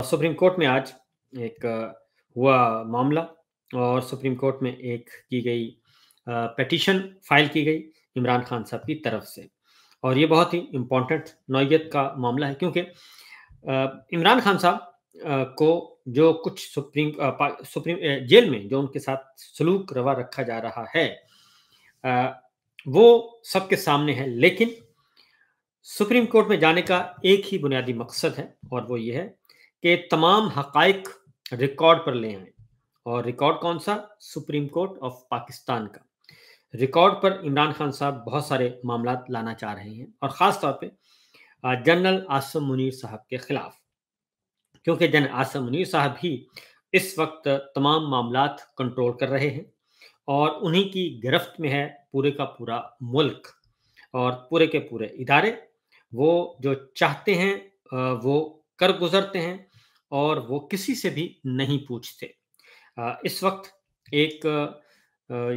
Supreme court में आज एक हुआ मामला और सुप्रीम कोर्ट में एक की गई पिटीशन फाइल की गई इमरान खान साहब की तरफ से। और ये बहुत ही इम्पोर्टेंट नौयत का मामला है क्योंकि इमरान खान साहब को जो कुछ जेल में जो उनके साथ सलूक रवा रखा जा रहा है वो सबके सामने है, लेकिन सुप्रीम कोर्ट में जाने का एक ही बुनियादी मकसद है और वो ये है कि तमाम हक़ाइक़ रिकॉर्ड पर ले आएँ। और रिकॉर्ड कौन सा? सुप्रीम कोर्ट ऑफ पाकिस्तान का। रिकॉर्ड पर इमरान खान साहब बहुत सारे मामलात लाना चाह रहे हैं और ख़ास तौर पे जनरल आसिम मुनीर साहब के खिलाफ, क्योंकि जनरल आसिम मुनीर साहब ही इस वक्त तमाम मामलात कंट्रोल कर रहे हैं और उन्हीं की गिरफ्त में है पूरे का पूरा मुल्क और पूरे के पूरे इदारे। वो जो चाहते हैं वो कर गुजरते हैं और वो किसी से भी नहीं पूछते। इस वक्त एक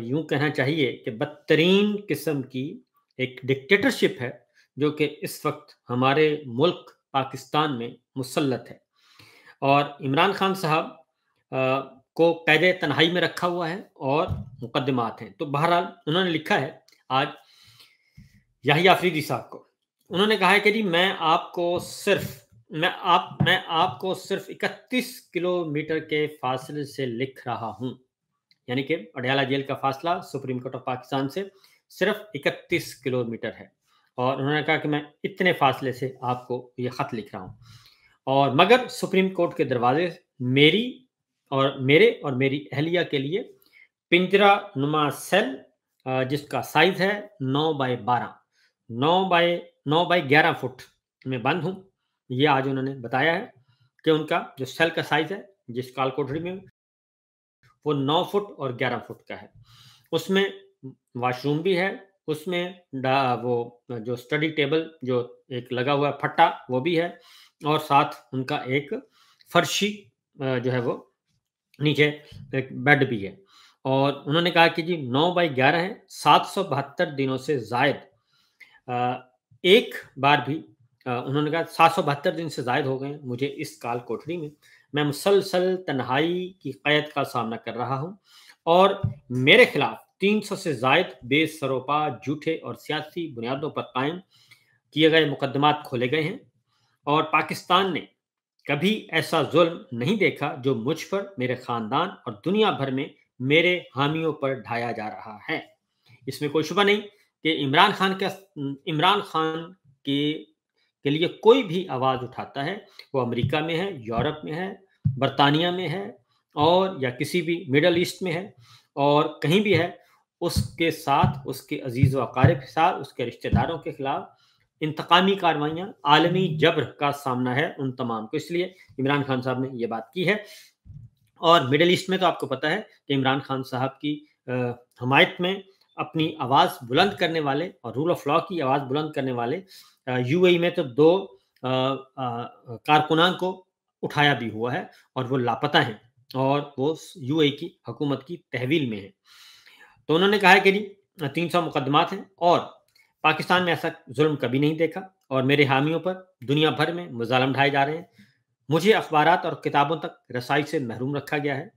यूं कहना चाहिए कि बदतरीन किस्म की एक डिक्टेटरशिप है जो कि इस वक्त हमारे मुल्क पाकिस्तान में मुसल्लत है और इमरान खान साहब को कैद तन्हाई में रखा हुआ है और मुकदमात हैं। तो बहरहाल उन्होंने लिखा है आज याहिया अफरीदी साहब को। उन्होंने कहा है कि जी मैं आपको सिर्फ 31 किलोमीटर के फासले से लिख रहा हूं, यानी कि अडयाला जेल का फासला सुप्रीम कोर्ट ऑफ पाकिस्तान से सिर्फ 31 किलोमीटर है और उन्होंने कहा कि मैं इतने फासले से आपको ये खत लिख रहा हूं और मगर सुप्रीम कोर्ट के दरवाजे मेरे और मेरी अहलिया के लिए पिंजरा नुमा सेल जिसका साइज है 9 बाय 11 फुट में बंद हूं। ये आज उन्होंने बताया है कि उनका जो सेल का साइज है जिस काल कोठरी में वो 9 फुट और 11 फुट का है। उसमें वॉशरूम भी है, उसमें वो जो स्टडी टेबल जो एक लगा हुआ है फट्टा वो भी है और साथ उनका एक फर्शी जो है वो नीचे एक बेड भी है। और उन्होंने कहा कि जी 9 बाय 11 है, 772 दिनों से जायद एक बार भी उन्होंने कहा 772 दिन से जायद हो गए मुझे इस काल कोठरी में। मैं मुसलसल तन्हाई की कैद का सामना कर रहा हूं और मेरे खिलाफ 300 से जायद बेसरोपा झूठे और सियासी बुनियादों पर कायम किए गए मुकदमात खोले गए हैं और पाकिस्तान ने कभी ऐसा जुल्म नहीं देखा जो मुझ पर, मेरे खानदान और दुनिया भर में मेरे हामियों पर ढाया जा रहा है। इसमें कोई शुबा नहीं कि इमरान खान के लिए कोई भी आवाज उठाता है, वो अमेरिका में है, यूरोप में है, बरतानिया में है और या किसी भी मिडल ईस्ट में है और कहीं भी है, उसके साथ उसके अजीज व अकारिब के साथ उसके रिश्तेदारों के खिलाफ इंतकामी कार्रवाइयां, आलमी जबर का सामना है उन तमाम को। इसलिए इमरान खान साहब ने यह बात की है और मिडिल ईस्ट में तो आपको पता है कि इमरान खान साहब की हमायत में अपनी आवाज़ बुलंद करने वाले और रूल ऑफ लॉ की आवाज़ बुलंद करने वाले यूएई में तो 2 कारकुनान को उठाया भी हुआ है और वो लापता हैं और वो यूएई की हुकूमत की तहवील में है। तो उन्होंने कहा है कि जी 300 मुकदमात हैं और पाकिस्तान में ऐसा जुल्म कभी नहीं देखा और मेरे हामियों पर दुनिया भर में मुजालम ढाए जा रहे हैं। मुझे अखबारात और किताबों तक रसाई से महरूम रखा गया है।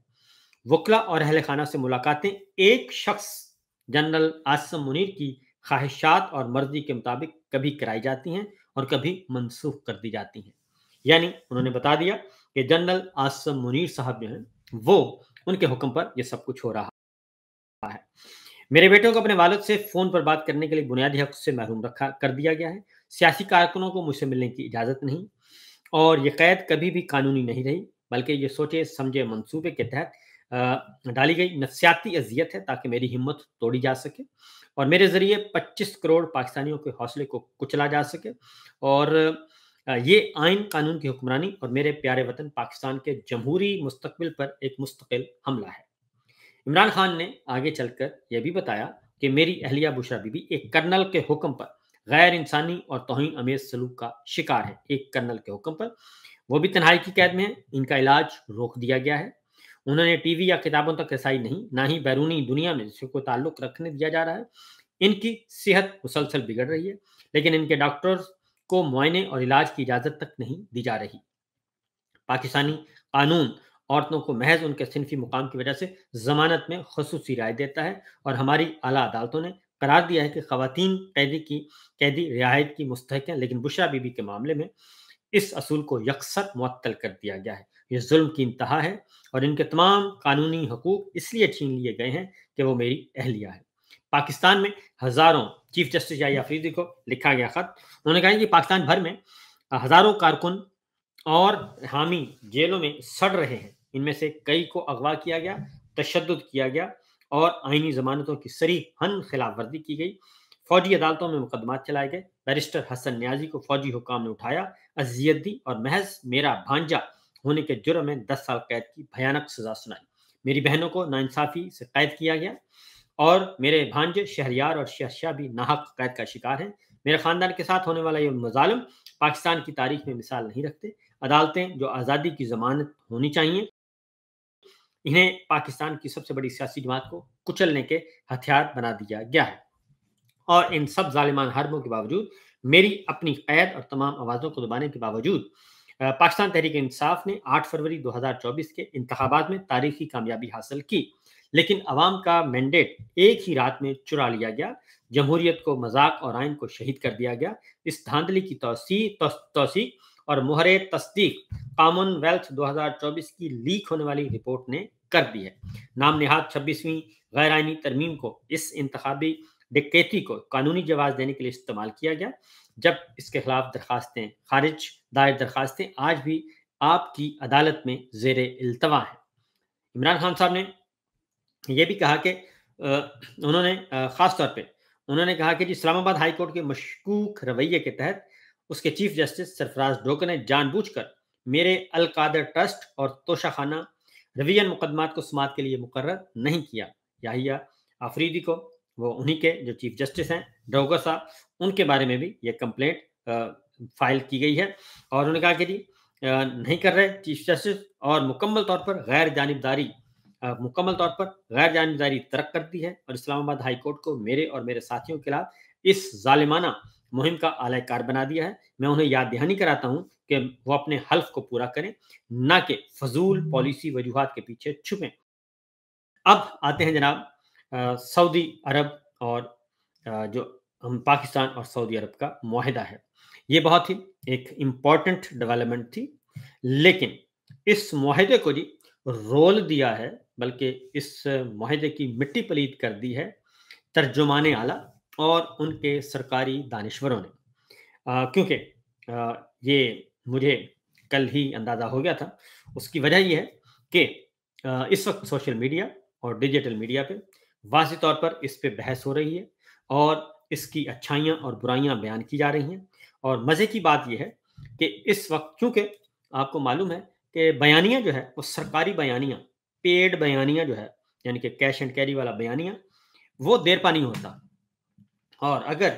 वकला और अहल खाना से मुलाकातें एक शख्स जनरल आसिम मुनीर की ख्वाहिशात और मर्जी के मुताबिक कभी कराई जाती हैं और कभी मनसूख कर दी जाती हैं। यानी उन्होंने बता दिया कि जनरल आसिम मुनीर साहब जो हैं वो उनके हुक्म पर यह सब कुछ हो रहा है। मेरे बेटे को अपने वालिद से फ़ोन पर बात करने के लिए बुनियादी हक से महरूम रखा कर दिया गया है। सियासी कारकुनों को मुझसे मिलने की इजाज़त नहीं और ये कैद कभी भी कानूनी नहीं रही, बल्कि ये सोचे समझे मंसूबे के तहत डाली गई नफ्सियाती अजियत है ताकि मेरी हिम्मत तोड़ी जा सके और मेरे ज़रिए 25 करोड़ पाकिस्तानियों के हौसले को कुचला जा सके और ये आइन कानून की हुक्मरानी और मेरे प्यारे वतन पाकिस्तान के जमहूरी मुस्तकबिल पर एक मुस्तकिल हमला है। इमरान खान ने आगे चलकर यह भी बताया कि मेरी अहलिया बुशरा बीबी एक कर्नल के हुक्म पर गैर इंसानी और तौहीन अमेज सलूक का शिकार है। एक कर्नल के हुक्म पर वो भी तन्हाई की कैद में है। इनका इलाज रोक दिया गया है। उन्होंने टीवी या किताबों तक रसाई नहीं, ना ही बैरूनी दुनिया में जिससे कोई ताल्लुक रखने दिया जा रहा है। इनकी सेहत मुसलसल बिगड़ रही है, लेकिन इनके डॉक्टर्स को मुआयने और इलाज की इजाज़त तक नहीं दी जा रही। پاکستانی قانون عورتوں کو محض ان کے صنفی مقام کی وجہ سے ضمانت میں خصوصی رائے دیتا ہے، اور ہماری اعلیٰ عدالتوں نے قرار دیا ہے کہ خواتین قیدی رعایت کی مستحق ہیں، لیکن بشرا بی بی کے معاملے میں اس اصول کو یکسر معطل کر دیا گیا ہے۔ یہ ظلم کی انتہا ہے، اور ان کے تمام قانونی حقوق اس لیے چھین لیے گئے ہیں کہ وہ میری اہلیہ ہے۔ پاکستان میں ہزاروں چیف جسٹس یا آفریدی کو لکھا گیا خط، انہوں نے کہا کہ پاکستان بھر میں ہزاروں کارکن اور حامی جیلوں میں سڑ رہے ہیں، ان میں سے کئی کو اغوا کیا گیا، تشدد کیا گیا اور آئینی ضمانتوں کی صریحاً خلاف ورزی کی گئی۔ فوجی عدالتوں میں مقدمات چلائے گئے، بیرسٹر حسن نیازی کو فوجی حکام نے اٹھایا، اذیت دی اور محض میرا بھانجا ہونے کے جرم میں 10 سال قید کی بھیانک سزا سنائی۔ میری بہنوں کو ناانصافی سے قید کیا گیا، اور میرے بھانجے شہریار اور شہنشاہ بھی ناحق قید کا شکار ہیں۔ میرے خاندان کے ساتھ ہونے والا یہ مظالم پاکستان کی تاریخ میں مثال نہیں رکھتے۔ عدالتیں جو آزادی کی ضمانت ہونی چاہیے، انہیں پاکستان کی سب سے بڑی سیاسی جماعت کو کچلنے کے ہتھیار بنا دیا گیا ہے، اور ان سب ظالمان حربوں کے باوجود، میری اپنی قید اور تمام آوازوں کو دبانے کے باوجود، پاکستان تحریک انصاف نے 8 فروری 2024 کے انتخابات میں تاریخی کامیابی حاصل کی، لیکن عوام کا مینڈیٹ ایک ہی رات میں چرا لیا گیا، جمہوریت کو مذاق اور آئین کو شہید کر دیا گیا۔ اس دھاندلی کی توثیق اور مہر تصدیق کامن ویلتھ 2024 کی لیک ہونے والی رپورٹ نے کر دی ہے۔ نام نہاد 26ویں غیر آئینی ترمیم کو اس انتخابی ڈکیتی کو قانونی جواز دینے کے لیے استعمال کیا گیا، جب اس کے خلاف درخواستیں دائر درخواستیں آج بھی آپ کی عدالت میں زیر التوا ہیں۔ عمران خان صاحب نے یہ بھی کہا کہ انہوں نے خاص طور پہ انہوں نے کہا کہ اسلام آباد ہائی کورٹ کے مشکوک رویے کے تحت اس کے چیف جسٹس سرفراز ڈوگر نے جان بوجھ کر میرے القادر ٹرسٹ اور توشہ خانہ روین مقدمات کو سماعت کے لیے مقرر نہیں کیا۔ یاہیا آفریدی کو، وہ انہی کے جو چیف جسٹس ہیں، ڈوگر صاحب، ان کے بارے میں بھی یہ کمپلینٹ فائل کی گئی ہے، اور انہوں نے کہا کہ نہیں کر رہے چیف جسٹس، اور مکمل طور پر غیر جانبداری ترک کرتی ہے، اور اسلام آباد ہائی کورٹ کو میرے اور میرے ساتھیوں کے خلاف اس ظالمانہ مہم کا اعلی کار بنا دیا ہے۔ میں انہیں یاد دہانی کراتا ہوں کہ وہ اپنے حلف کو پورا کریں، نہ کہ فضول پالیسی وجوہات کے پیچھے چھپیں۔ اب آتے ہیں جناب سعودی عرب، اور جو پاکستان اور سعودی عرب کا معاہدہ ہے، یہ بہت ہی ایک امپورٹنٹ ڈیولپمنٹ تھی، لیکن اس معاہدے کو رول دیا ہے، بلکہ اس معاہدے کی مٹی پلید کر دی ہے ترجمان اعلیٰ اور ان کے سرکاری دانشوروں نے، کیونکہ یہ مجھے کل ہی اندازہ ہو گیا تھا۔ اس کی وجہ یہ ہے کہ اس وقت سوشل میڈیا اور ڈیجیٹل میڈیا پہ واضح طور پر اس پہ بحث ہو رہی ہے، اور اس کی اچھائیاں اور برائیاں بیان کی جا رہی ہیں، اور مزے کی بات یہ ہے کہ اس وقت کیونکہ آپ کو معلوم ہے کہ بیانیہ جو ہے وہ سرکاری بیانیہ، پیڈ بیانیہ جو ہے، یعنی کہ کیش اینڈ کیری والا بیانیہ، وہ دیر پا نہیں ہوتا، اور اگر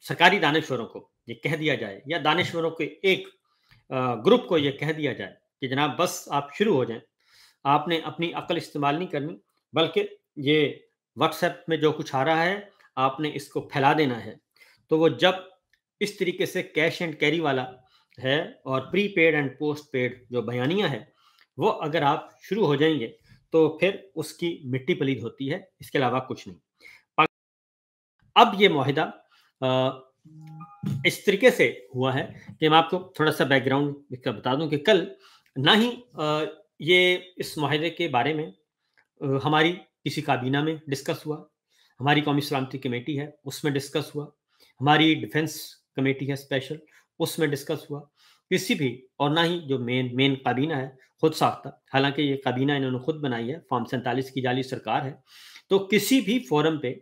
سرکاری دانشوروں کو یہ کہہ دیا جائے، یا دانشوروں کے ایک گروپ کو یہ کہہ دیا جائے کہ جناب بس آپ شروع ہو جائیں، آپ نے اپنی عقل استعمال نہیں کرنی، بلکہ یہ واٹس ایپ میں جو کچھ آ رہا ہے آپ نے اس کو پھیلا دینا ہے، تو وہ جب اس طریقے سے کیش اینڈ کیری والا ہے اور پری پیڈ اینڈ پوسٹ پیڈ جو بیانیہ ہے، وہ اگر آپ شروع ہو جائیں گے تو پھر اس کی مٹی پلید ہوتی ہے، اس کے علاوہ کچھ نہیں۔ اب یہ معاہدہ اس طریقے سے ہوا ہے کہ میں آپ کو تھوڑا سا بیک گراؤنڈ کا بتا دوں کہ کل نہ ہی یہ اس معاہدے کے بارے میں ہماری کسی کابینہ میں ڈسکس ہوا، ہماری قومی سلامتی کمیٹی ہے اس میں ڈسکس ہوا، ہماری ڈیفنس کمیٹی ہے اسپیشل اس میں ڈسکس ہوا، کسی بھی، اور نہ ہی جو مین کابینہ ہے خود ساختہ، حالانکہ یہ کابینہ انہوں نے خود بنائی ہے، فارم 47 کی جعلی سرکار ہے، تو کسی بھی فورم پہ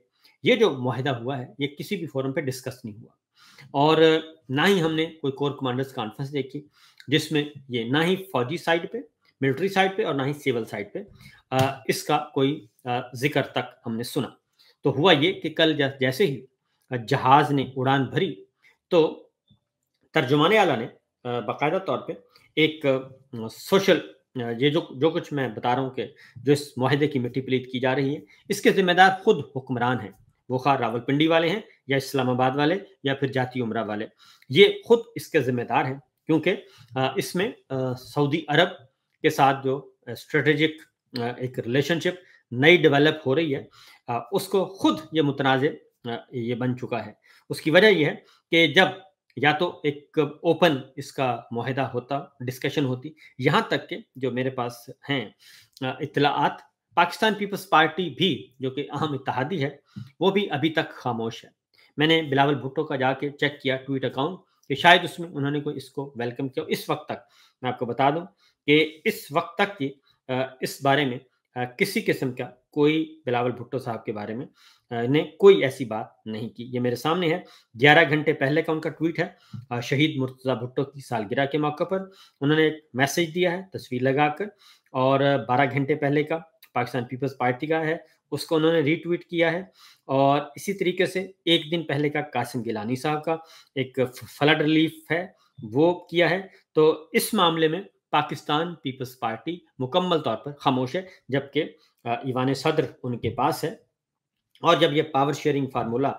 یہ جو معاہدہ ہوا ہے یہ کسی بھی فورم پہ ڈسکس نہیں ہوا، اور نہ ہی ہم نے کوئی کور کمانڈرز کانفرنس دیکھی جس میں یہ نہ ہی فوجی سائڈ پہ، ملٹری سائڈ پہ، اور نہ ہی سیول سائڈ پہ اس کا کوئی ذکر تک ہم نے سنا۔ تو ہوا یہ کہ کل جیسے ہی جہاز نے اڑان بھری تو ترجمان اعلیٰ نے باقاعدہ طور پہ ایک سوشل، یہ جو کچھ میں بتا رہا ہوں کہ جو اس معاہدے کی مٹی پلید کی جا رہی ہے، اس کے ذمہ دار خود حکمران ہیں، وہ خواہ راولپنڈی والے ہیں یا اسلام آباد والے یا پھر جاتی امرا والے، یہ خود اس کے ذمہ دار ہیں क्योंकि इसमें सऊदी अरब के साथ जो स्ट्रेटेजिक एक रिलेशनशिप नई डेवलप हो रही है, उसको खुद ये मुतनाज़ ये बन चुका है। उसकी वजह ये है कि जब या तो एक ओपन इसका मुआहदा होता, डिस्कशन होती, यहाँ तक कि जो मेरे पास हैं इत्तलाआत, पाकिस्तान पीपल्स पार्टी भी जो कि अहम इत्तेहादी है, वो भी अभी तक खामोश है। मैंने बिलावल भुट्टो का जाके चेक किया ट्वीट अकाउंट कि शायद उसमें उन्होंने कोई इसको वेलकम किया। इस वक्त तक मैं आपको बता दूं कि इस वक्त तक की इस बारे में किसी किस्म का कोई बिलावल भुट्टो साहब के बारे में ने कोई ऐसी बात नहीं की। ये मेरे सामने है, 11 घंटे पहले का उनका ट्वीट है। शहीद मुर्तज़ा भुट्टो की सालगिरह के मौके पर उन्होंने एक मैसेज दिया है तस्वीर लगाकर, और 12 घंटे पहले का पाकिस्तान पीपल्स पार्टी का है, उसको उन्होंने रीट्वीट किया है। और इसी तरीके से एक दिन पहले का कासिम गिलानी साहब का एक फ्लड रिलीफ है, वो किया है। तो इस मामले में पाकिस्तान पीपल्स पार्टी मुकम्मल तौर पर खामोश है, जबकि ईवान सदर उनके पास है। और जब ये पावर शेयरिंग फार्मूला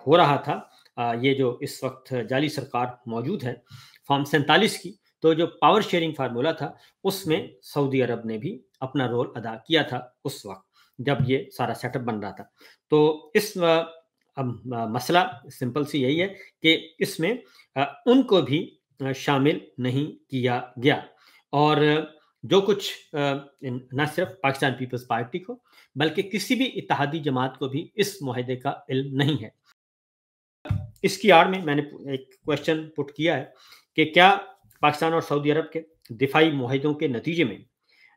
हो रहा था, ये जो इस वक्त जाली सरकार मौजूद है फॉर्म 47 की, तो जो पावर शेयरिंग फार्मूला था उसमें सऊदी अरब ने भी अपना रोल अदा किया था उस वक्त जब ये सारा सेटअप बन रहा था। तो इस मसला सिंपल सी यही है कि इसमें उनको भी शामिल नहीं किया गया, और जो कुछ न सिर्फ पाकिस्तान पीपल्स पार्टी को बल्कि किसी भी इत्तेहादी जमात को भी इस मुआहदे का इल्म नहीं है। इसकी आड़ में मैंने एक क्वेश्चन पुट किया है कि क्या पाकिस्तान और सऊदी अरब के दिफाई मुआहदों के नतीजे में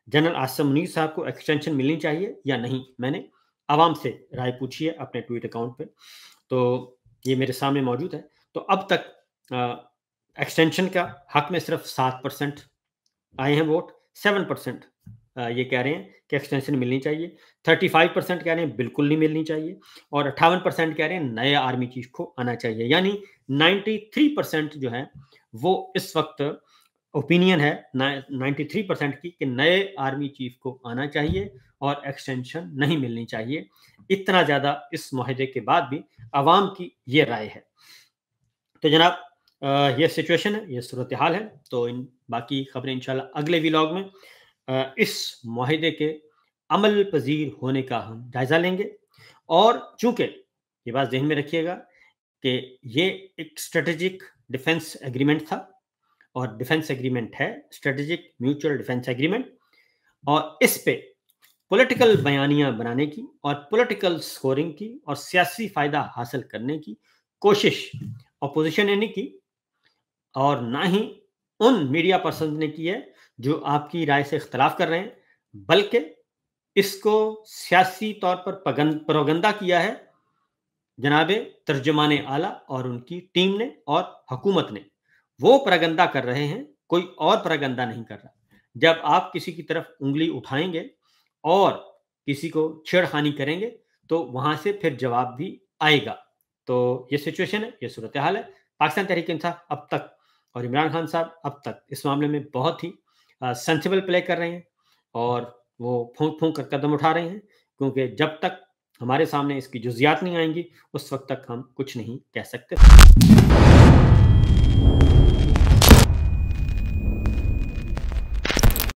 जनरल आसिम मुनीर साहब को एक्सटेंशन मिलनी चाहिए या नहीं। मैंने आवाम से राय पूछी है अपने ट्वीट अकाउंट पे, तो ये मेरे सामने मौजूद है। तो अब तक एक्सटेंशन का हक में सिर्फ 7% आए हैं वोट, 7% ये कह रहे हैं कि एक्सटेंशन मिलनी चाहिए, 35% कह रहे हैं बिल्कुल नहीं मिलनी चाहिए, और 58% कह रहे हैं नए आर्मी चीफ को आना चाहिए। यानी 93% जो है वो इस वक्त ओपिनियन है 93% की कि नए आर्मी चीफ को आना चाहिए और एक्सटेंशन नहीं मिलनी चाहिए। इतना ज़्यादा इस मुआहदे के बाद भी आवाम की ये राय है। तो जनाब ये सिचुएशन है, ये सूरत हाल है। तो इन बाकी खबरें इंशाल्लाह अगले व्लॉग में इस मुआहदे के अमल पजीर होने का हम जायज़ा लेंगे। और चूंकि ये बात ज़हन में रखिएगा कि ये एक स्ट्रेटेजिक डिफेंस एग्रीमेंट था, और डिफेंस एग्रीमेंट है स्ट्रेटेजिक म्यूचुअल डिफेंस एग्रीमेंट, और इस पे पॉलिटिकल बयानियां बनाने की और पॉलिटिकल स्कोरिंग की और सियासी फायदा हासिल करने की कोशिश अपोजिशन ने नहीं की, और ना ही उन मीडिया पर्सन ने की है जो आपकी राय से इख्तलाफ कर रहे हैं, बल्कि इसको सियासी तौर पर प्रोगंदा किया है जनाबे तर्जुमाने आला और उनकी टीम ने और हुकूमत ने। वो प्रोगंदा कर रहे हैं, कोई और प्रोगंदा नहीं कर रहा। जब आप किसी की तरफ उंगली उठाएंगे और किसी को छेड़खानी करेंगे तो वहां से फिर जवाब भी आएगा। तो ये सिचुएशन है, ये सूरत हाल है। पाकिस्तान तहरीक इंसाफ अब तक और इमरान खान साहब अब तक इस मामले में बहुत ही सेंसिबल प्ले कर रहे हैं, और वो फूंक फूंक कर कदम उठा रहे हैं, क्योंकि जब तक हमारे सामने इसकी जुज़ियात नहीं आएंगी उस वक्त तक हम कुछ नहीं कह सकते।